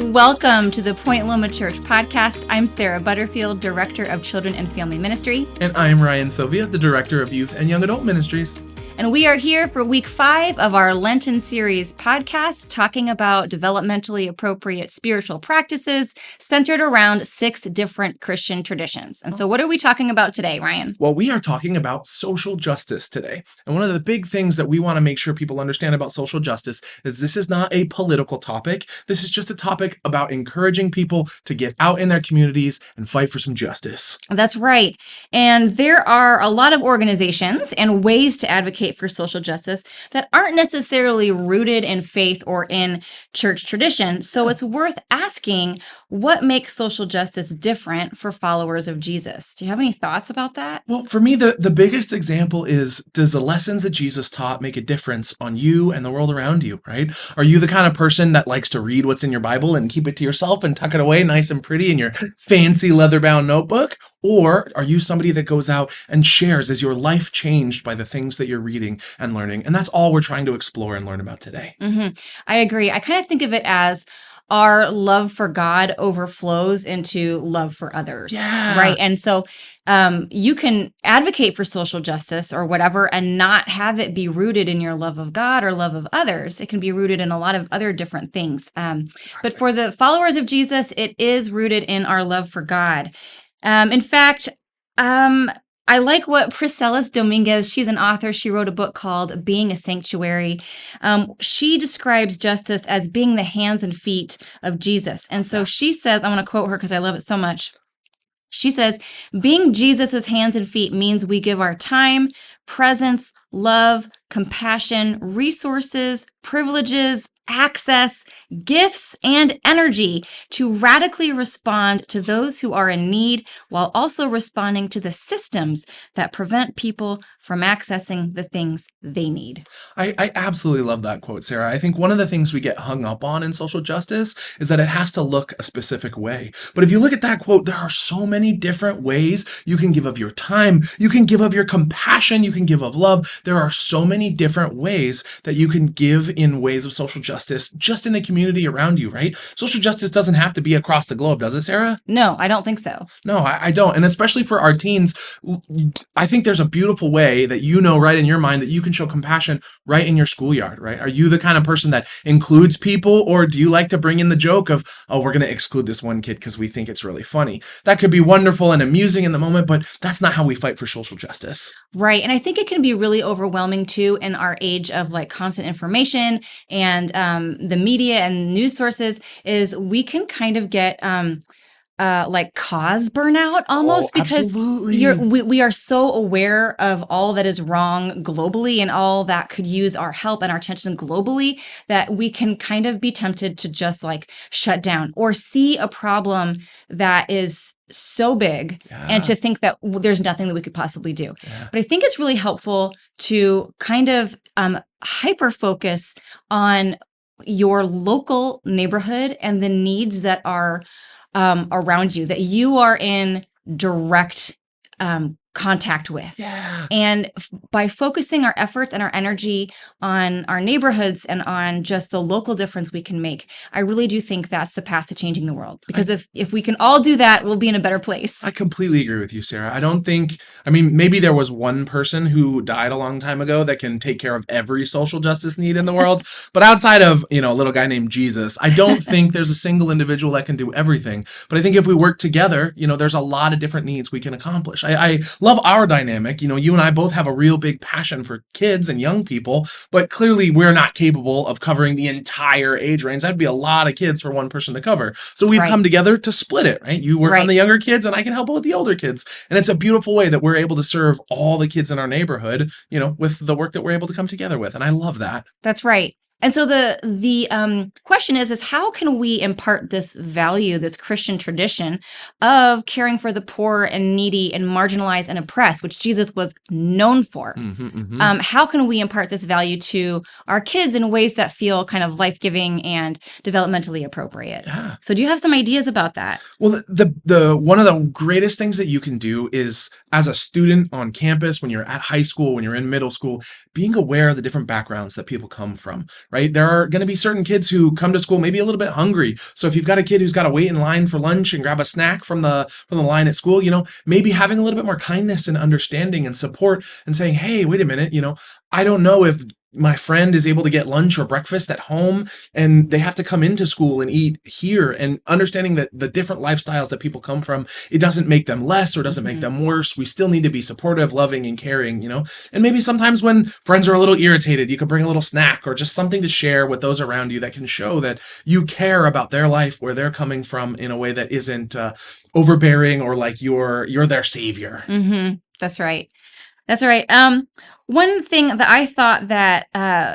Welcome to the Point Loma Church podcast. I'm Sarah Butterfield, Director of Children and Family Ministry. And I'm Ryan Silvia, the Director of Youth and Young Adult Ministries. And we are here for week 5 of our Lenten series podcast, talking about developmentally appropriate spiritual practices centered around 6 different Christian traditions. And so what are we talking about today, Ryan? Well, we are talking about social justice today. And one of the big things that we want to make sure people understand about social justice is this is not a political topic. This is just a topic about encouraging people to get out in their communities and fight for some justice. That's right. And there are a lot of organizations and ways to advocate for social justice that aren't necessarily rooted in faith or in church tradition. So it's worth asking, what makes social justice different for followers of Jesus? Do you have any thoughts about that? Well, for me, the biggest example is, does the lessons that Jesus taught make a difference on you and the world around you, right? Are you the kind of person that likes to read what's in your Bible and keep it to yourself and tuck it away nice and pretty in your fancy leather-bound notebook? Or are you somebody that goes out and shares? Is your life changed by the things that you're reading and learning? And that's all we're trying to explore and learn about today. I agree. I kind of think of it as our love for God overflows into love for others, right? And so you can advocate for social justice or whatever and not have it be rooted in your love of God or love of others. It can be rooted in a lot of other different things. But for the followers of Jesus, it is rooted in our love for God. In fact, I like what Priscilla Dominguez, she's an author. She wrote a book called Being a Sanctuary. She describes justice as being the hands and feet of Jesus. And so she says, I want to quote her because I love it so much. She says, being Jesus's hands and feet means we give our time, presence, love, compassion, resources, privileges, access, gifts, and energy to radically respond to those who are in need while also responding to the systems that prevent people from accessing the things they need. I absolutely love that quote, Sarah. I think one of the things we get hung up on in social justice is that it has to look a specific way. But if you look at that quote, there are so many different ways you can give of your time, you can give of your compassion, you can give of love. There are so many different ways that you can give in ways of social justice just in the community around you, right? Social justice doesn't have to be across the globe, does it, Sarah? No, I don't think so. No, I don't. And especially for our teens, I think there's a beautiful way that you know right in your mind that you can show compassion right in your schoolyard, right? Are you the kind of person that includes people, or do you like to bring in the joke of, oh, we're going to exclude this one kid because we think it's really funny? That could be wonderful and amusing in the moment, but that's not how we fight for social justice. Right. And I think it can be really overwhelming too in our age of like constant information and the media and news sources, is we can kind of get like cause burnout almost, because we are so aware of all that is wrong globally and all that could use our help and our attention globally that we can kind of be tempted to just like shut down or see a problem that is so big and to think that there's nothing that we could possibly do. But I think it's really helpful to kind of hyper focus on your local neighborhood and the needs that are around you, that you are in direct contact with. And by focusing our efforts and our energy on our neighborhoods and on just the local difference we can make, I really do think that's the path to changing the world. Because if we can all do that, we'll be in a better place. I completely agree with you, Sarah. I mean, maybe there was one person who died a long time ago that can take care of every social justice need in the world. But outside of, a little guy named Jesus, I don't think there's a single individual that can do everything. But I think if we work together, there's a lot of different needs we can accomplish. I love our dynamic. You and I both have a real big passion for kids and young people, but clearly we're not capable of covering the entire age range. That'd be a lot of kids for one person to cover. So we've come together to split it, right? You work on the younger kids and I can help out with the older kids. And it's a beautiful way that we're able to serve all the kids in our neighborhood, with the work that we're able to come together with. And I love that. That's right. And so the question is how can we impart this value, this Christian tradition of caring for the poor and needy and marginalized and oppressed, which Jesus was known for? How can we impart this value to our kids in ways that feel kind of life-giving and developmentally appropriate? So do you have some ideas about that? Well, the one of the greatest things that you can do is, as a student on campus, when you're at high school, when you're in middle school, being aware of the different backgrounds that people come from, right? There are going to be certain kids who come to school maybe a little bit hungry. So if you've got a kid who's got to wait in line for lunch and grab a snack from the line at school, maybe having a little bit more kindness and understanding and support and saying, hey, wait a minute, I don't know if my friend is able to get lunch or breakfast at home and they have to come into school and eat here, and understanding that the different lifestyles that people come from, it doesn't make them less or doesn't make them worse. We still need to be supportive, loving, and caring, and maybe sometimes when friends are a little irritated, you could bring a little snack or just something to share with those around you that can show that you care about their life, where they're coming from, in a way that isn't overbearing or like you're their savior. That's right. That's right. One thing that I thought that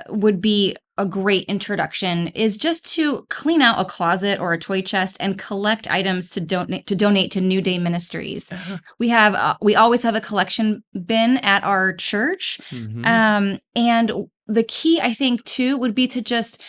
would be a great introduction is just to clean out a closet or a toy chest and collect items to donate to New Day Ministries. We always have a collection bin at our church, and the key, I think, too, would be to just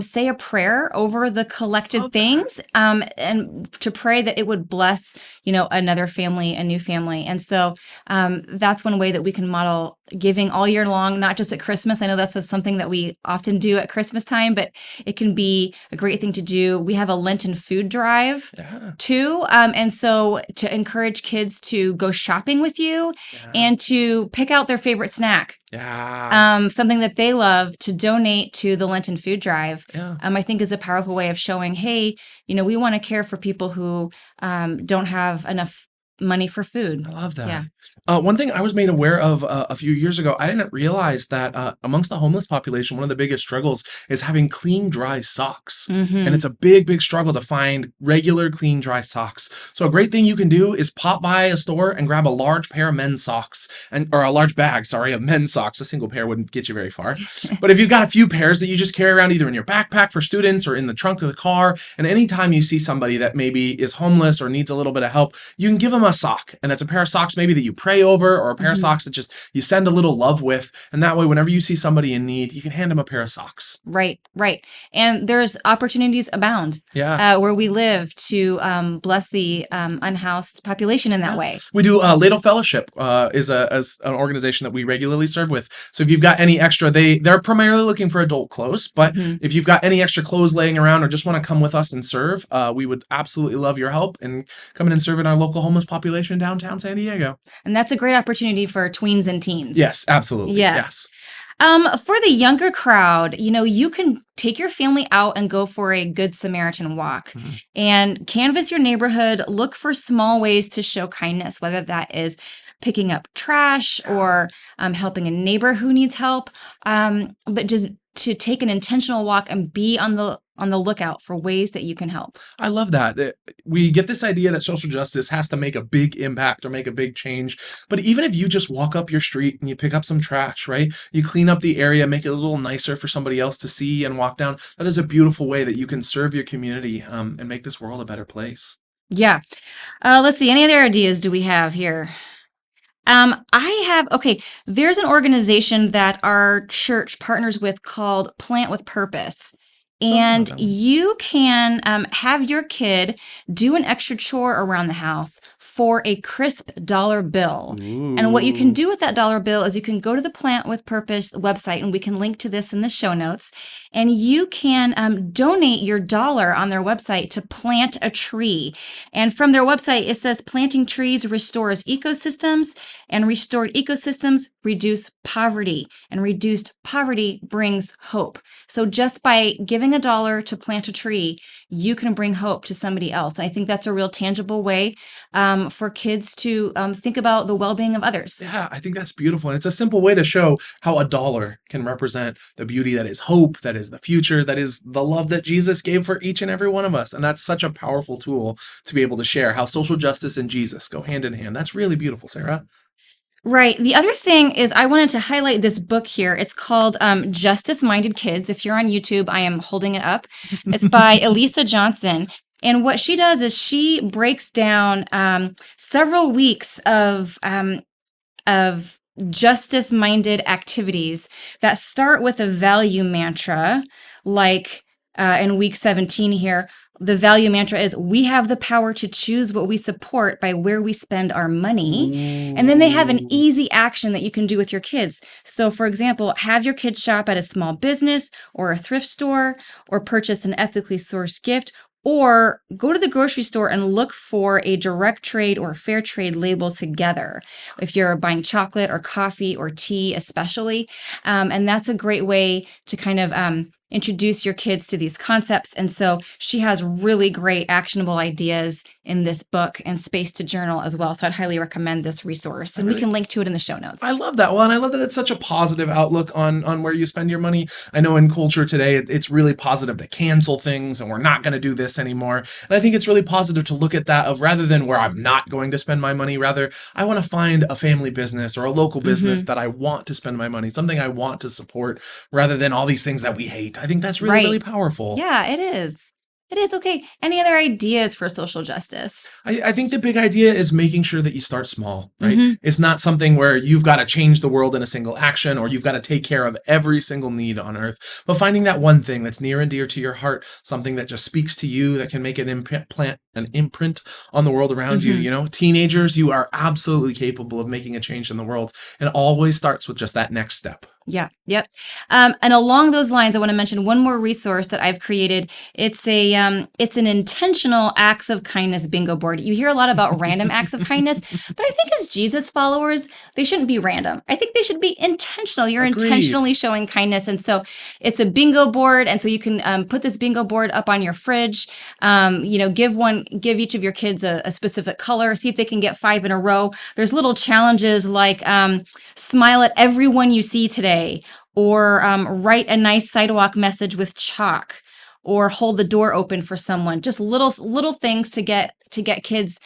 say a prayer over the collected things, and to pray that it would bless, another family, a new family. And so that's one way that we can model giving all year long, not just at Christmas. I know that's something that we often do at Christmas time, but it can be a great thing to do. We have a Lenten food drive too. And so to encourage kids to go shopping with you and to pick out their favorite snack. Something that they love to donate to the Lenten food drive, I think is a powerful way of showing, hey, we want to care for people who don't have enough money for food. I love that. Yeah. One thing I was made aware of a few years ago, I didn't realize that amongst the homeless population, one of the biggest struggles is having clean, dry socks. And it's a big, big struggle to find regular, clean, dry socks. So a great thing you can do is pop by a store and grab a large pair of men's socks, or a large bag, of men's socks. A single pair wouldn't get you very far. But if you've got a few pairs that you just carry around either in your backpack for students or in the trunk of the car, and anytime you see somebody that maybe is homeless or needs a little bit of help, you can give them a sock. And it's a pair of socks maybe that you pray over, or a pair of socks that just you send a little love with. And that way, whenever you see somebody in need, you can hand them a pair of socks. Right. And there's opportunities abound where we live to bless the unhoused population in that way. We do Ladle Fellowship is an organization that we regularly serve with. So if you've got any extra, they're primarily looking for adult clothes, but if you've got any extra clothes laying around or just want to come with us and serve, we would absolutely love your help in coming and serving our local homeless population in downtown San Diego. And that's a great opportunity for tweens and teens. Yes, absolutely. Yes. For the younger crowd, you can take your family out and go for a Good Samaritan walk and canvass your neighborhood. Look for small ways to show kindness, whether that is picking up trash or helping a neighbor who needs help, but just to take an intentional walk and be on the lookout for ways that you can help. I love that. We get this idea that social justice has to make a big impact or make a big change. But even if you just walk up your street and you pick up some trash, right? You clean up the area, make it a little nicer for somebody else to see and walk down. That is a beautiful way that you can serve your community and make this world a better place. Yeah. Let's see. Any other ideas do we have here? There's an organization that our church partners with called Plant with Purpose. And you can have your kid do an extra chore around the house for a crisp dollar bill. Ooh. And what you can do with that dollar bill is you can go to the Plant with Purpose website, and we can link to this in the show notes, and you can donate your dollar on their website to plant a tree. And from their website, it says planting trees restores ecosystems, and restored ecosystems reduce poverty, and reduced poverty brings hope. So just by giving $1 to plant a tree, you can bring hope to somebody else. And I think that's a real tangible way for kids to think about the well-being of others. Yeah, I think that's beautiful. And it's a simple way to show how $1 can represent the beauty that is hope, that is the future, that is the love that Jesus gave for each and every one of us. And that's such a powerful tool to be able to share how social justice and Jesus go hand in hand. That's really beautiful, Sarah. Right. The other thing is I wanted to highlight this book here. It's called Justice Minded Kids. If you're on YouTube, I am holding it up. It's by Elisa Johnson. And what she does is she breaks down several weeks of justice-minded activities that start with a value mantra, like in week 17 here, the value mantra is, we have the power to choose what we support by where we spend our money. And then they have an easy action that you can do with your kids. So for example, have your kids shop at a small business or a thrift store, or purchase an ethically sourced gift, or go to the grocery store and look for a direct trade or fair trade label together, if you're buying chocolate or coffee or tea especially. And that's a great way to kind of introduce your kids to these concepts. And so she has really great actionable ideas in this book, and space to journal as well. So I'd highly recommend this resource, and we can link to it in the show notes. I love that. Well, and I love that it's such a positive outlook on where you spend your money. I know in culture today, it's really positive to cancel things and we're not going to do this anymore. And I think it's really positive to look at that of, rather than where I'm not going to spend my money, rather I want to find a family business or a local business that I want to spend my money, something I want to support, rather than all these things that we hate. I think that's really, really powerful. Yeah, it is. It is. Okay. Any other ideas for social justice? I think the big idea is making sure that you start small, right? It's not something where you've got to change the world in a single action, or you've got to take care of every single need on earth, but finding that one thing that's near and dear to your heart, something that just speaks to you, that can make an imprint on the world around you. You know, teenagers, you are absolutely capable of making a change in the world. And it always starts with just that next step. Yeah. Yep. And along those lines, I want to mention one more resource that I've created. It's an intentional acts of kindness bingo board. You hear a lot about random acts of kindness, but I think as Jesus followers, they shouldn't be random. I think they should be intentional. You're intentionally showing kindness. And so it's a bingo board. And so you can put this bingo board up on your fridge, give each of your kids a specific color, see if they can get 5 in a row. There's little challenges like smile at everyone you see today, or write a nice sidewalk message with chalk, or hold the door open for someone. Just little things to get kids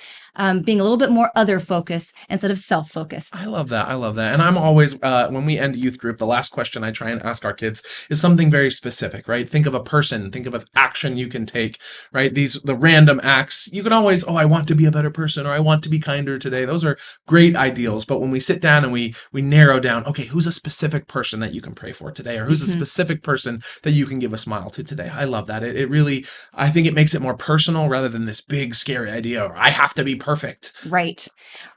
being a little bit more other focused instead of self-focused. I love that. And I'm always, when we end youth group, the last question I try and ask our kids is something very specific, right? Think of a person, think of an action you can take, right? The random acts, you can always, I want to be a better person, or I want to be kinder today. Those are great ideals. But when we sit down and we narrow down, okay, who's a specific person that you can pray for today? Or who's a specific person that you can give a smile to today? I love that. It really, I think it makes it more personal rather than this big, scary idea, or I have to be perfect. Right.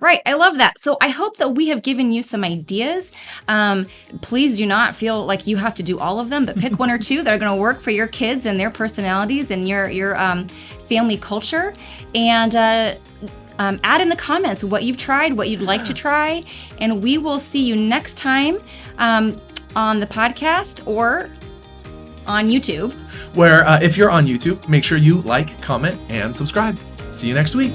I love that. So I hope that we have given you some ideas. Please do not feel like you have to do all of them, but pick one or two that are going to work for your kids and their personalities and your family culture. And add in the comments what you've tried, what you'd like to try. And we will see you next time on the podcast or on YouTube. Where if you're on YouTube, make sure you like, comment, and subscribe. See you next week.